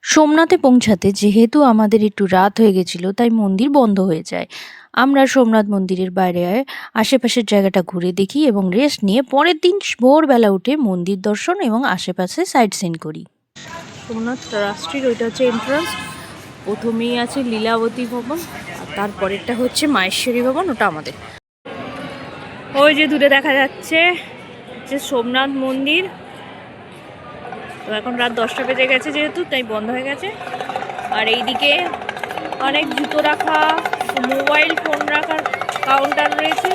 সোমনাথে পৌঁছাতে যেহেতু আমাদের একটু রাত হয়ে গেছিল, তাই মন্দির বন্ধ হয়ে যায়। আমরা সোমনাথ মন্দিরের বাইরে আশেপাশের জায়গাটা ঘুরে দেখি এবং রেস্ট নিয়ে পরের দিন ভোরবেলা উঠে মন্দির দর্শন এবং আশেপাশে সাইট সিন করি। সোমনাথ ট্রাস্টের ওইটা হচ্ছে এন্ট্রান্স। প্রথমেই আছে লীলাবতী ভবন, আর তারপরেরটা হচ্ছে মাহেশ্বরী ভবন, ওটা আমাদের। ওই যে দূরে দেখা যাচ্ছে যে সোমনাথ মন্দির। তো এখন রাত 10টা বেজে গেছে যেহেতু, তাই বন্ধ হয়ে গেছে। আর এইদিকে অনেক জুতো রাখা, মোবাইল ফোন রাখার কাউন্টার রয়েছে।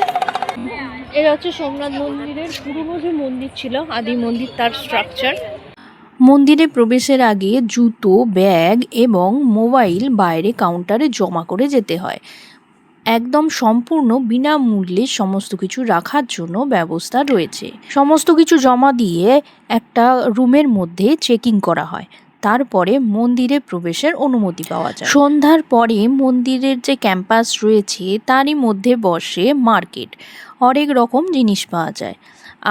এটা হচ্ছে সোমনাথ মন্দিরের পুরনো যে মন্দির ছিল, আদি মন্দির, তার স্ট্রাকচার। মন্দিরে প্রবেশের আগে জুতো, ব্যাগ এবং মোবাইল বাইরে কাউন্টারে জমা করে যেতে হয়। একদম সম্পূর্ণ বিনামূল্যে সমস্ত কিছু রাখার জন্য ব্যবস্থা রয়েছে। সমস্ত কিছু জমা দিয়ে একটা রুমের মধ্যে চেকিং করা হয়, তারপরে মন্দিরে প্রবেশের অনুমতি পাওয়া যায়। সন্ধ্যার পরে মন্দিরের যে ক্যাম্পাস রয়েছে তারই মধ্যে বসে মার্কেট, অনেক রকম জিনিস পাওয়া যায়।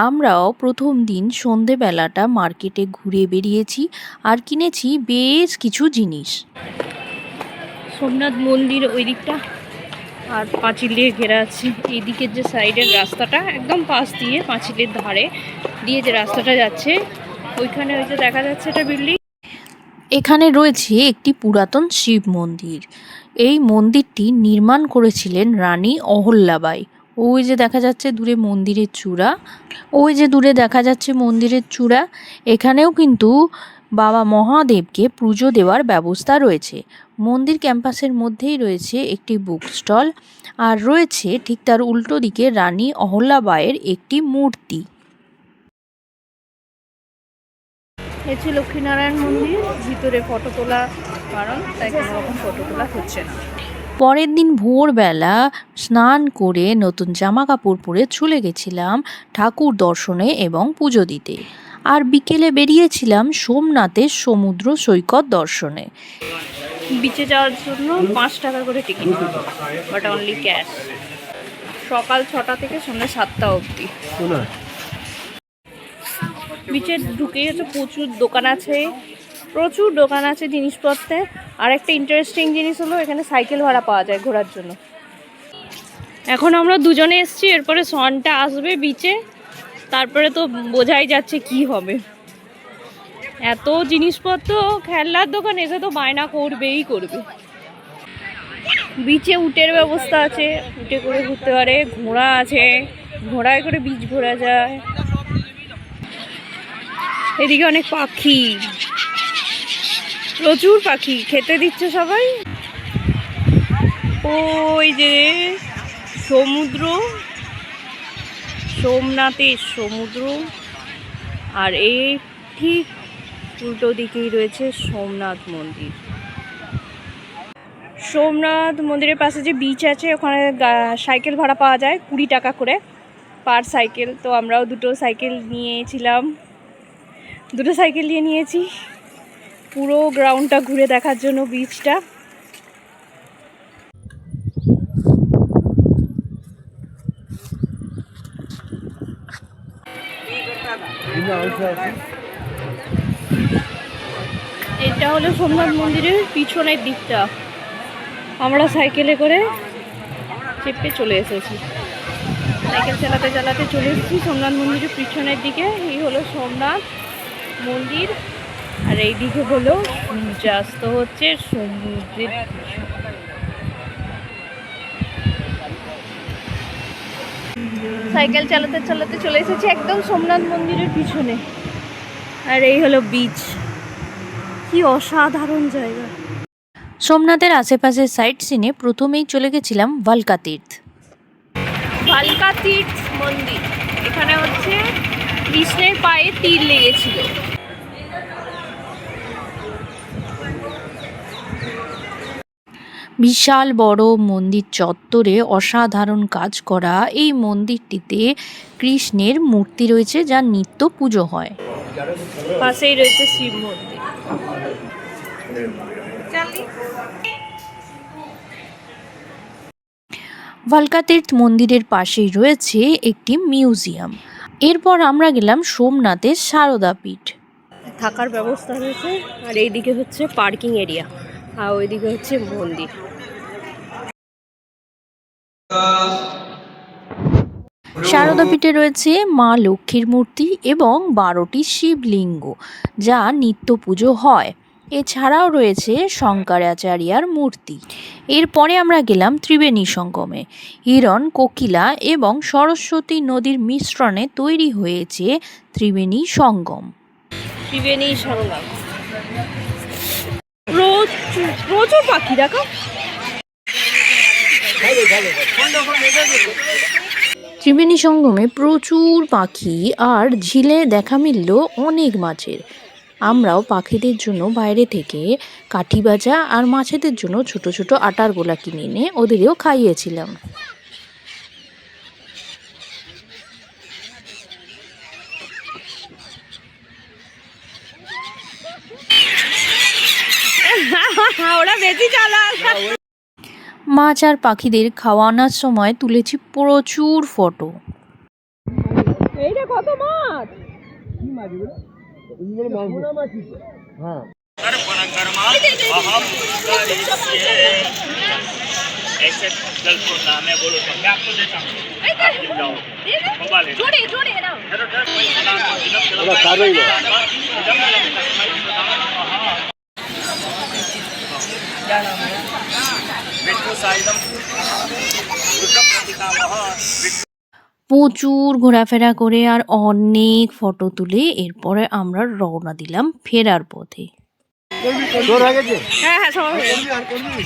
আমরাও প্রথম দিন সন্ধেবেলাটা মার্কেটে ঘুরে বেরিয়েছি আর কিনেছি বেশ কিছু জিনিস। সোমনাথ মন্দির ওই দিকটা আর পাঁচিল দিয়ে ঘেরা আছে। এইদিকের যে সাইডের রাস্তাটা একদম পাশ দিয়ে পাঁচিলের ধারে দিয়ে যে রাস্তাটা যাচ্ছে, ওইখানে ওই যে দেখা যাচ্ছে একটা বিল্ডিং। এখানে রয়েছে একটি পুরাতন শিব মন্দির। এই মন্দিরটি নির্মাণ করেছিলেন রানী অহল্যাবাই। ওই যে দেখা যাচ্ছে দূরে মন্দিরের চূড়া, ওই যে দূরে দেখা যাচ্ছে মন্দিরের চূড়া। এখানেও কিন্তু বাবা মহাদেবকে পুজো দেওয়ার ব্যবস্থা রয়েছে। মন্দির ক্যাম্পাসের মধ্যেই রয়েছে একটি বুক স্টল, আর রয়েছে ঠিক তার উল্টো দিকে রানী অহল্যাবাইয়ের একটি মূর্তি। হচ্ছে লক্ষ্মীনারায়ণ মন্দির, ভিতরে ফটো তোলা কারণ তাই কোনো রকম ফটো তোলা হচ্ছে না। পরের দিন ভোরবেলা স্নান করে নতুন জামা কাপড় পরে চলে গেছিলাম ঠাকুর দর্শনে এবং পুজো দিতে। আর বিকেলে বেরিয়েছিলাম সোমনাথের সমুদ্র সৈকত দর্শনে। বিচে যাওয়ার জন্য 5 টাকা করে টিকিট, বাট অনলি ক্যাশ। সকাল 6টা থেকে সন্ধ্যা 7টা অবধি। বিচে ঢুকে গেছে, প্রচুর দোকান আছে জিনিসপত্রের। আর একটা ইন্টারেস্টিং জিনিস হলো এখানে সাইকেল ভাড়া পাওয়া যায় ঘোরার জন্য। এখন আমরা দুজনে এসছি, এরপরে সনটা আসবে বিচে, তারপরে তো বোঝাই যাচ্ছে কি হবে। এত জিনিসপত্র, খেলনার দোকান, এসে তো বায়না করবেই করবে। বিচে উটের ব্যবস্থা আছে, উটে করে ঘুরতে পারে। ঘোড়া আছে, ঘোড়ায় করে বিচ ঘোরা যায়। এদিকে অনেক পাখি, প্রচুর পাখি, খেতে দিচ্ছে সবাই। ওই যে সমুদ্র, সোমনাথের সমুদ্র, আর এই ঠিক উল্টো দিকেই রয়েছে সোমনাথ মন্দির। সোমনাথ মন্দিরের পাশে যে বিচ আছে, ওখানে সাইকেল ভাড়া পাওয়া যায় 20 টাকা করে পার সাইকেল। তো আমরাও দুটো সাইকেল নিয়েছি পুরো গ্রাউন্ডটা ঘুরে দেখার জন্য, বিচটা। এটা হলো সোমনাথ মন্দিরের পিছনের দিকটা। আমরা সাইকেলে করে চেপে চলে এসেছি, সাইকেল চালাতে চালাতে চলে এসেছি সোমনাথ মন্দিরের পিছনের দিকে। এই হলো সোমনাথ মন্দির, আর এই দিকে হলো সূর্যাস্ত হচ্ছে সমুদ্রের। সাইকেল চালাতে চালাতে চলে এসেছি একদম সোমনাথ মন্দিরের পিছনে, আর এই হলো বিচ। কি অসাধারণ জায়গা। সোমনাথের আশেপাশের সাইট সিনে প্রথমেই চলে গেছিলাম ভালকা তীর্থ মন্দির। এখানে হচ্ছে কৃষ্ণের পায়ে তীর লেগেছিল। বিশাল বড় মন্দির চত্বরে অসাধারণ কাজ করা এই মন্দিরটিতে কৃষ্ণের মূর্তি রয়েছে, যা নিত্য পুজো হয়। পাশেই রয়েছে শিব মন্দির। ভালকা তীর্থ মন্দিরের পাশেই রয়েছে একটি মিউজিয়াম। এরপর আমরা গেলাম সোমনাথের সারদা পীঠ। থাকার ব্যবস্থা রয়েছে, আর এইদিকে হচ্ছে পার্কিং এরিয়া, আর ওইদিকে হচ্ছে মন্দির। সারদা পীঠে রয়েছে মা লক্ষ্মীর মূর্তি এবং 12টি শিবলিঙ্গ, যা নিত্য পুজো হয়। এছাড়াও রয়েছে শঙ্করাচার্যার মূর্তি। এরপরে আমরা গেলাম ত্রিবেণী সঙ্গমে। হিরণ, কোকিলা এবং সরস্বতী নদীর মিশ্রণে তৈরি হয়েছে ত্রিবেণী সঙ্গম। ত্রিবেণী সঙ্গম, প্রচুর পাখি দেখো। ত্রিবেণী সঙ্গমে প্রচুর পাখি আর ঝিলে দেখা মিলল অনেক মাছের। আমরাও পাখিদের জন্য বাইরে থেকে কাঠি ভাজা আর মাছেদের জন্য ছোট ছোট আটার গোলা কিনে এনে ওদেরও খাইয়েছিলাম। ওরা বেশি চালাক। মাছ আর পাখিদের খাওয়ানোর সময় তুলেছি প্রচুর ফটো। এইটা কত মাছ! প্রচুর ঘোরাফেরা করে আর অনেক ফটো তুলে এরপরে আমরা রওনা দিলাম ফেরার পথে। হ্যাঁ হ্যাঁ, সবাই